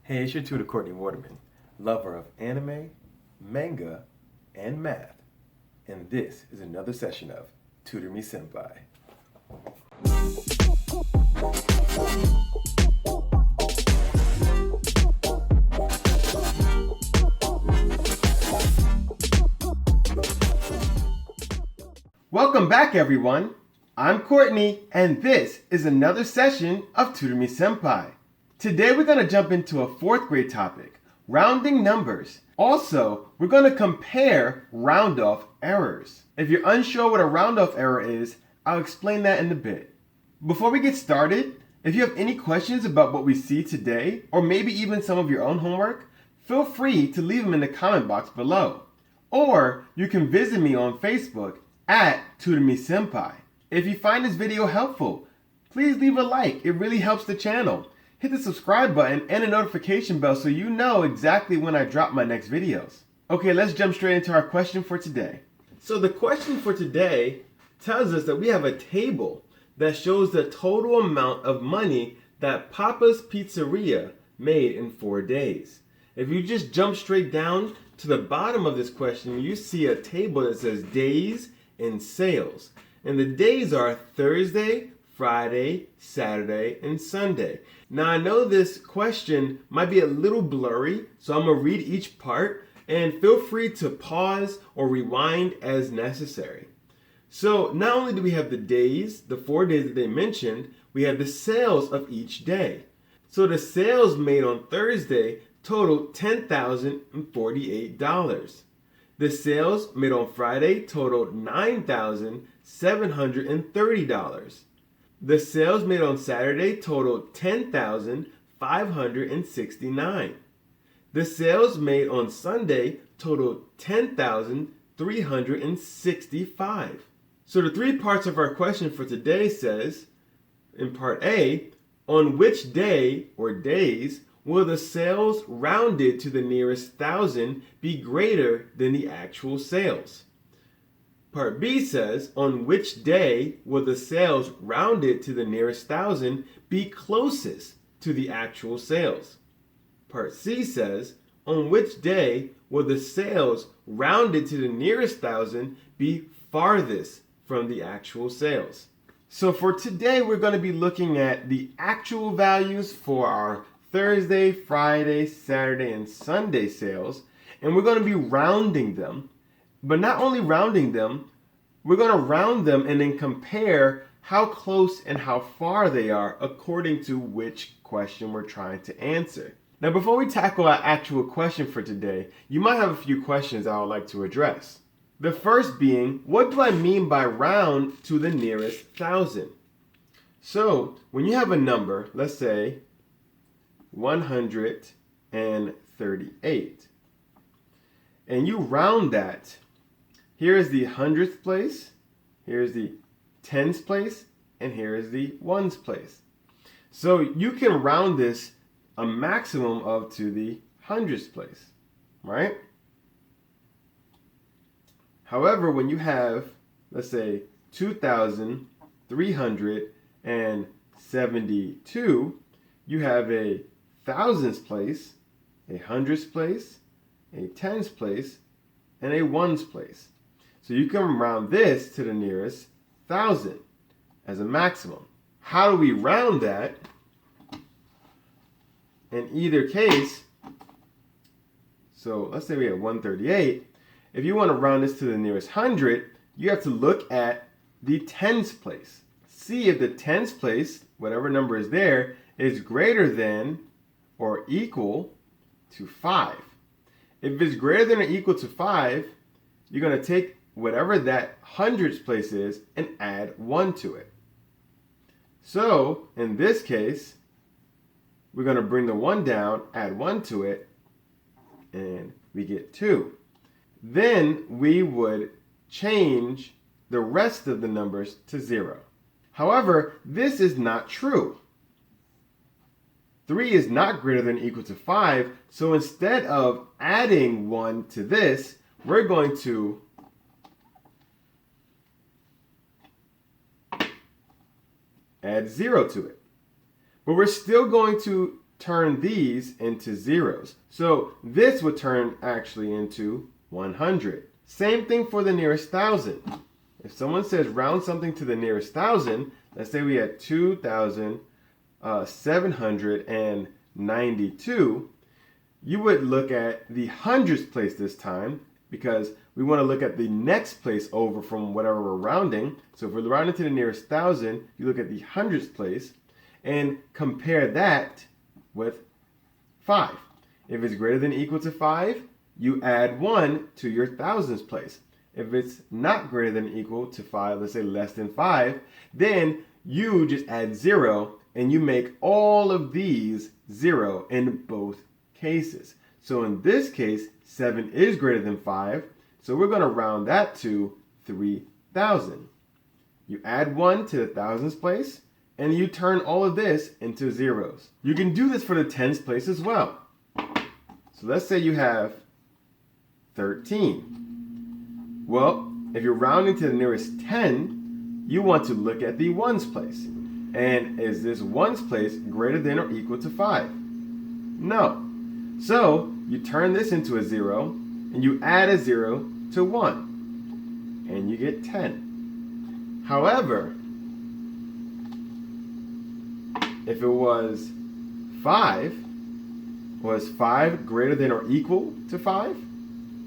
Hey, it's your tutor Courtney Waterman, lover of anime, manga, and math. And this is another session of Tutor Me Senpai. Welcome back, everyone. I'm Courtney, and this is another session of Tutor Me Senpai. Today we're going to jump into a 4th grade topic, rounding numbers. Also, we're going to compare round-off errors. If you're unsure what a round-off error is, I'll explain that in a bit. Before we get started, if you have any questions about what we see today, or maybe even some of your own homework, feel free to leave them in the comment box below. Or you can visit me on Facebook at Tutor Me Senpai. If you find this video helpful, please leave a like. It really helps the channel. Hit the subscribe button and the notification bell so you know exactly when I drop my next videos. Okay, let's jump straight into our question for today. So the question for today tells us that we have a table that shows the total amount of money that Papa's Pizzeria made in 4 days. If you just jump straight down to the bottom of this question, you see a table that says days and sales. And the days are Thursday, Friday, Saturday, and Sunday. Now I know this question might be a little blurry, so I'm going to read each part and feel free to pause or rewind as necessary. So not only do we have the days, the 4 days that they mentioned, we have the sales of each day. So the sales made on Thursday totaled $10,048. The sales made on Friday totaled $9,730. The sales made on Saturday totaled $10,569. The sales made on Sunday totaled $10,365. So the 3 parts of our question for today says, in part A, on which day or days will the sales rounded to the nearest thousand be greater than the actual sales? Part B says, on which day will the sales rounded to the nearest thousand be closest to the actual sales? Part C says, on which day will the sales rounded to the nearest thousand be farthest from the actual sales? So for today, we're going to be looking at the actual values for our Thursday, Friday, Saturday, and Sunday sales, and we're going to be rounding them. But not only rounding them, we're going to round them and then compare how close and how far they are according to which question we're trying to answer. Now, before we tackle our actual question for today, you might have a few questions I would like to address. The first being, what do I mean by round to the nearest thousand? So, when you have a number, let's say 138, and you round that, here is the hundredth place, here is the tens place, and here is the ones place. So you can round this a maximum of to the hundredths place, right? However, when you have, let's say, 2,372, you have a thousands place, a hundredths place, a tens place, and a ones place. So you can round this to the nearest thousand as a maximum. How do we round that? In either case, so let's say we have 138. If you want to round this to the nearest hundred, you have to look at the tens place. See if the tens place, whatever number is there, is greater than or equal to 5. If it's greater than or equal to 5, you're going to take whatever that hundredths place is and add 1 to it. So, in this case, we're going to bring the 1 down, add 1 to it, and we get 2. Then we would change the rest of the numbers to 0. However, this is not true. 3 is not greater than or equal to 5, so instead of adding 1 to this, we're going to add 0 to it. But we're still going to turn these into zeros. So this would turn actually into 100. Same thing for the nearest thousand. If someone says round something to the nearest thousand, let's say we had 2,792, you would look at the hundreds place this time because we want to look at the next place over from whatever we're rounding. So if we're rounding to the nearest thousand, you look at the hundreds place and compare that with 5. If it's greater than or equal to 5, you add 1 to your thousands place. If it's not greater than or equal to 5, let's say less than 5, then you just add 0 and you make all of these 0 in both cases. So in this case, 7 is greater than 5, so we're going to round that to 3,000. You add 1 to the thousands place, and you turn all of this into zeros. You can do this for the tens place as well. So let's say you have 13. Well, if you're rounding to the nearest 10, you want to look at the ones place. And is this ones place greater than or equal to 5? No. So you turn this into a 0, and you add a 0 to 1, and you get 10. However, if it was 5, was 5 greater than or equal to 5?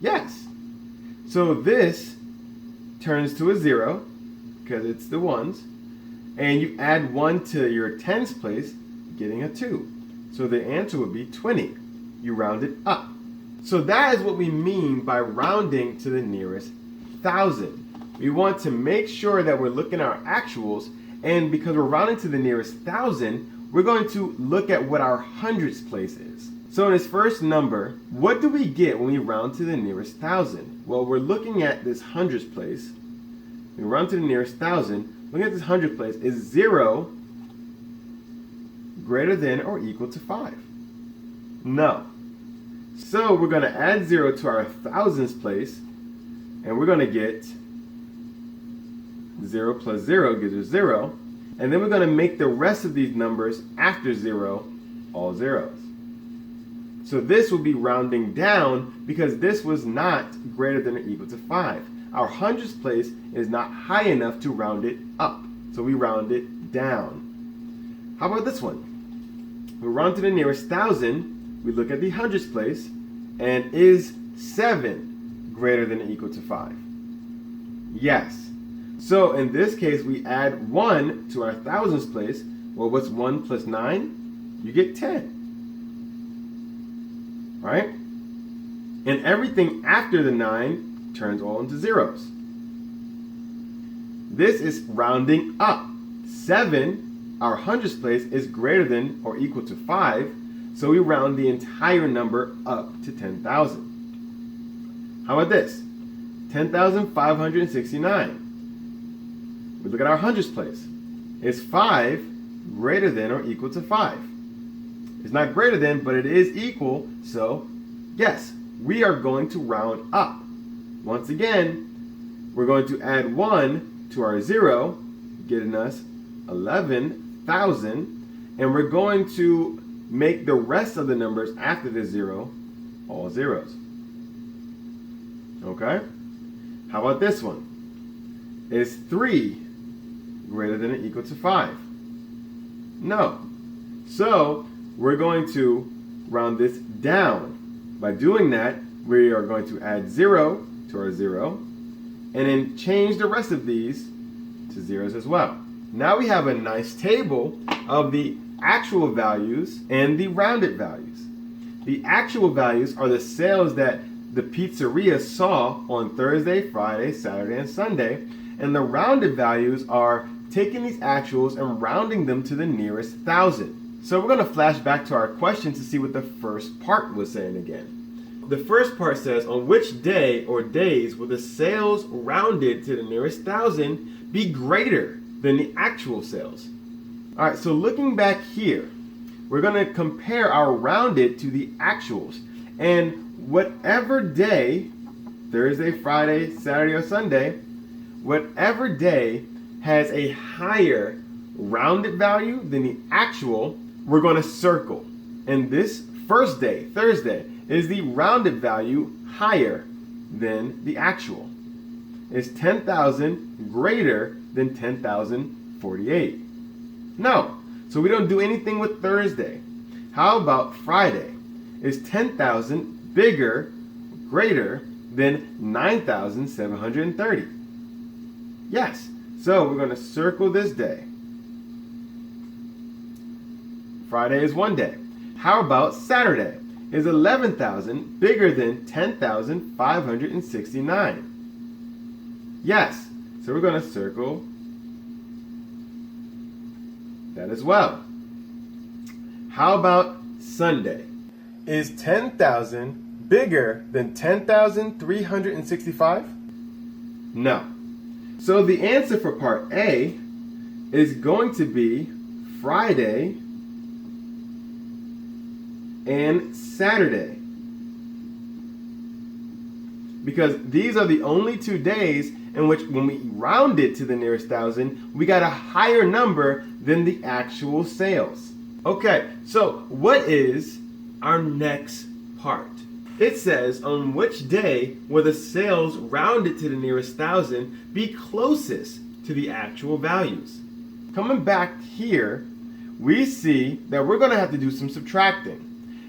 Yes. So this turns to a 0, because it's the ones, and you add 1 to your tens place, getting a 2. So the answer would be 20. You round it up. So that is what we mean by rounding to the nearest thousand. We want to make sure that we're looking at our actuals, and because we're rounding to the nearest thousand, we're going to look at what our hundreds place is. So in this first number, what do we get when we round to the nearest thousand? Well, we're looking at this hundreds place. We round to the nearest thousand. Looking at this hundred place is 0 greater than or equal to 5. No. So we're going to add 0 to our thousands place, and we're going to get 0 plus 0 gives us 0. And then we're going to make the rest of these numbers after 0 all zeros. So this will be rounding down because this was not greater than or equal to 5. Our hundreds place is not high enough to round it up. So we round it down. How about this one? We round to the nearest thousand. We look at the hundreds place, and is 7 greater than or equal to 5? Yes. So in this case, we add 1 to our thousands place. Well, what's 1 plus 9? You get 10. Right? And everything after the 9 turns all into zeros. This is rounding up. 7, our hundreds place, is greater than or equal to 5. So we round the entire number up to 10,000. How about this? 10,569. We look at our hundreds place. Is 5 greater than or equal to 5? It's not greater than, but it is equal. So yes, we are going to round up. Once again, we're going to add 1 to our 0, getting us 11,000. And we're going to make the rest of the numbers after the 0 all zeros. Okay? How about this one? Is 3 greater than or equal to 5? No. So we're going to round this down. By doing that, we are going to add 0 to our 0, and then change the rest of these to zeros as well. Now we have a nice table of the actual values and the rounded values. The actual values are the sales that the pizzeria saw on Thursday, Friday, Saturday, and Sunday, and the rounded values are taking these actuals and rounding them to the nearest thousand. So we're going to flash back to our question to see what the first part was saying again. The first part says, on which day or days will the sales rounded to the nearest thousand be greater than the actual sales? All right, so looking back here, we're going to compare our rounded to the actuals. And whatever day, Thursday, Friday, Saturday, or Sunday, whatever day has a higher rounded value than the actual, we're going to circle. And this first day, Thursday, is the rounded value higher than the actual? Is 10,000 greater than 10,048? No. So we don't do anything with Thursday. How about Friday? Is 10,000 bigger, greater than 9,730? Yes. So we're going to circle this day. Friday is one day. How about Saturday? Is 11,000 bigger than 10,569? Yes. So we're going to circle that as well. How about Sunday? Is 10,000 bigger than 10,365? No. So the answer for part A is going to be Friday and Saturday. Because these are the only 2 days in which when we round it to the nearest thousand, we got a higher number than the actual sales. Okay, so what is our next part? It says, on which day will the sales rounded to the nearest thousand be closest to the actual values? Coming back here, we see that we're going to have to do some subtracting.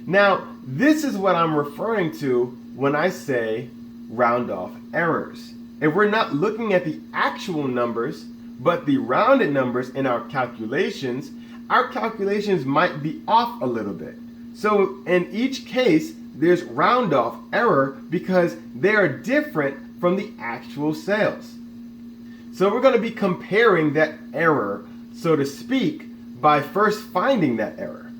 Now, this is what I'm referring to when I say round off errors. If we're not looking at the actual numbers, but the rounded numbers in our calculations might be off a little bit. So in each case, there's round off error because they are different from the actual sales. So we're going to be comparing that error, so to speak, by first finding that error,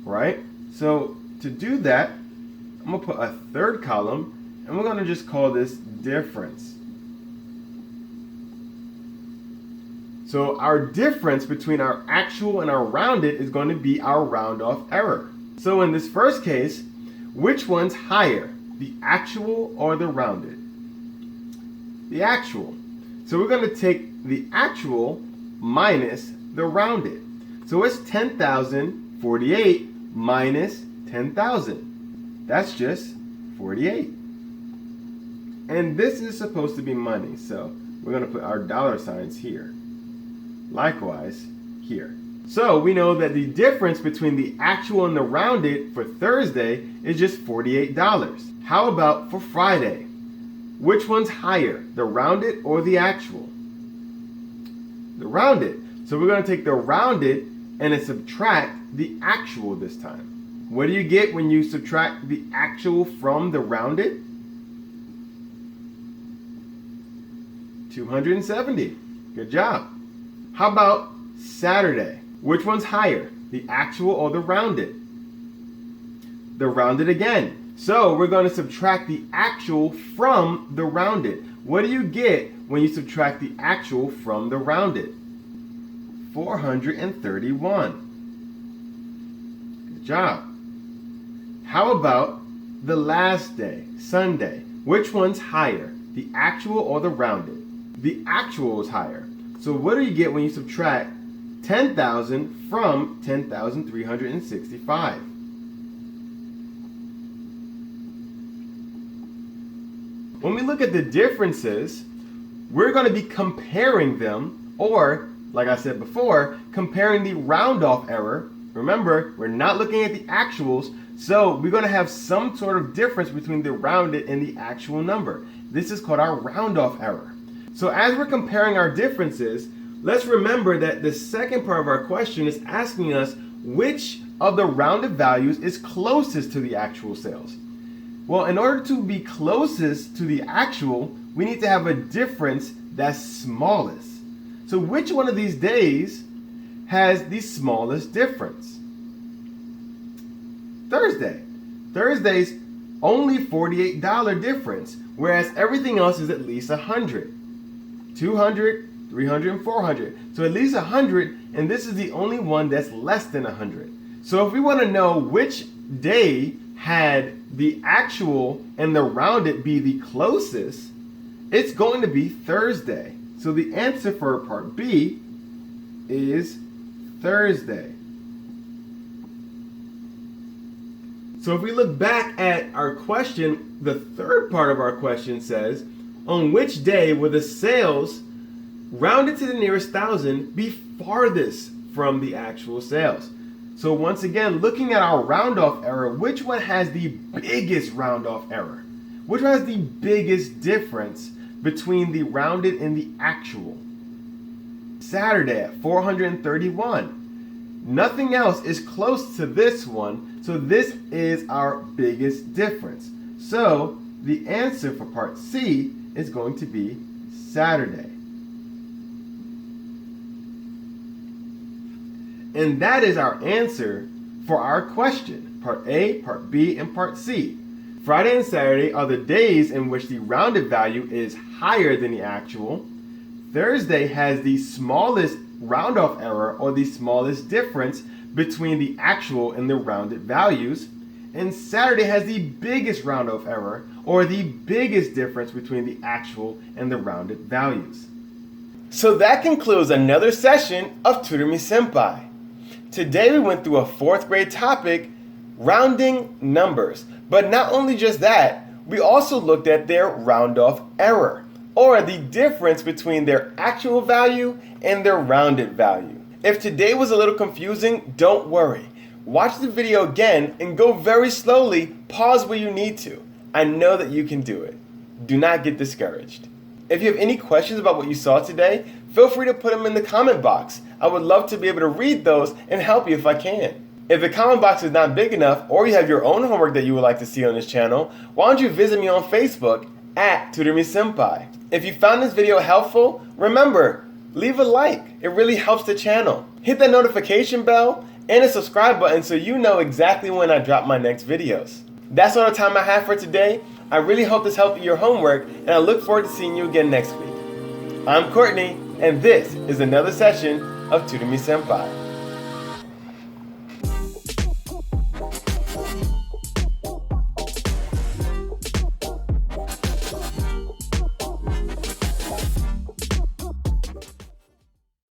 right? So to do that, I'm going to put a third column, and we're going to just call this difference. So our difference between our actual and our rounded is going to be our round off error. So in this first case, which one's higher, the actual or the rounded? The actual. So we're going to take the actual minus the rounded. So it's 10,048 minus 10,000. That's just 48. And this is supposed to be money, so we're going to put our dollar signs here. Likewise, here. So we know that the difference between the actual and the rounded for Thursday is just $48. How about for Friday? Which one's higher, the rounded or the actual? The rounded. So we're going to take the rounded and then subtract the actual this time. What do you get when you subtract the actual from the rounded? 270. Good job. How about Saturday? Which one's higher, the actual or the rounded? The rounded again. So we're going to subtract the actual from the rounded. What do you get when you subtract the actual from the rounded? 431. Good job. How about the last day, Sunday? Which one's higher, the actual or the rounded? The actual is higher. So what do you get when you subtract 10,000 from 10,365? When we look at the differences, we're going to be comparing them, or, like I said before, comparing the round off error. Remember, we're not looking at the actuals, so we're going to have some sort of difference between the rounded and the actual number. This is called our round off error. So as we're comparing our differences, let's remember that the second part of our question is asking us which of the rounded values is closest to the actual sales. Well, in order to be closest to the actual, we need to have a difference that's smallest. So which one of these days has the smallest difference? Thursday. Thursday's only $48 difference, whereas everything else is at least 100. 200, 300, and 400. So at least 100, and this is the only one that's less than 100. So if we want to know which day had the actual and the rounded be the closest, it's going to be Thursday. So the answer for part B is Thursday. So if we look back at our question, the third part of our question says, on which day will the sales rounded to the nearest thousand be farthest from the actual sales? So once again, looking at our round-off error, which one has the biggest round-off error? Which one has the biggest difference between the rounded and the actual? Saturday at 431. Nothing else is close to this one, so this is our biggest difference. So the answer for part C is going to be Saturday. And that is our answer for our question, part A, part B, and part C. Friday and Saturday are the days in which the rounded value is higher than the actual. Thursday has the smallest round-off error, or the smallest difference between the actual and the rounded values. And Saturday has the biggest round-off error, or the biggest difference between the actual and the rounded values. So that concludes another session of Tutor Me Senpai. Today we went through a 4th grade topic, rounding numbers. But not only just that, we also looked at their round-off error, or the difference between their actual value and their rounded value. If today was a little confusing, don't worry. Watch the video again and go very slowly, pause where you need to. I know that you can do it. Do not get discouraged. If you have any questions about what you saw today, feel free to put them in the comment box. I would love to be able to read those and help you if I can. If the comment box is not big enough, or you have your own homework that you would like to see on this channel, why don't you visit me on Facebook at Tutor Me Senpai. If you found this video helpful, remember, leave a like. It really helps the channel. Hit that notification bell and the subscribe button so you know exactly when I drop my next videos. That's all the time I have for today. I really hope this helped your homework, and I look forward to seeing you again next week. I'm Courtney, and this is another session of Tutor Me Senpai.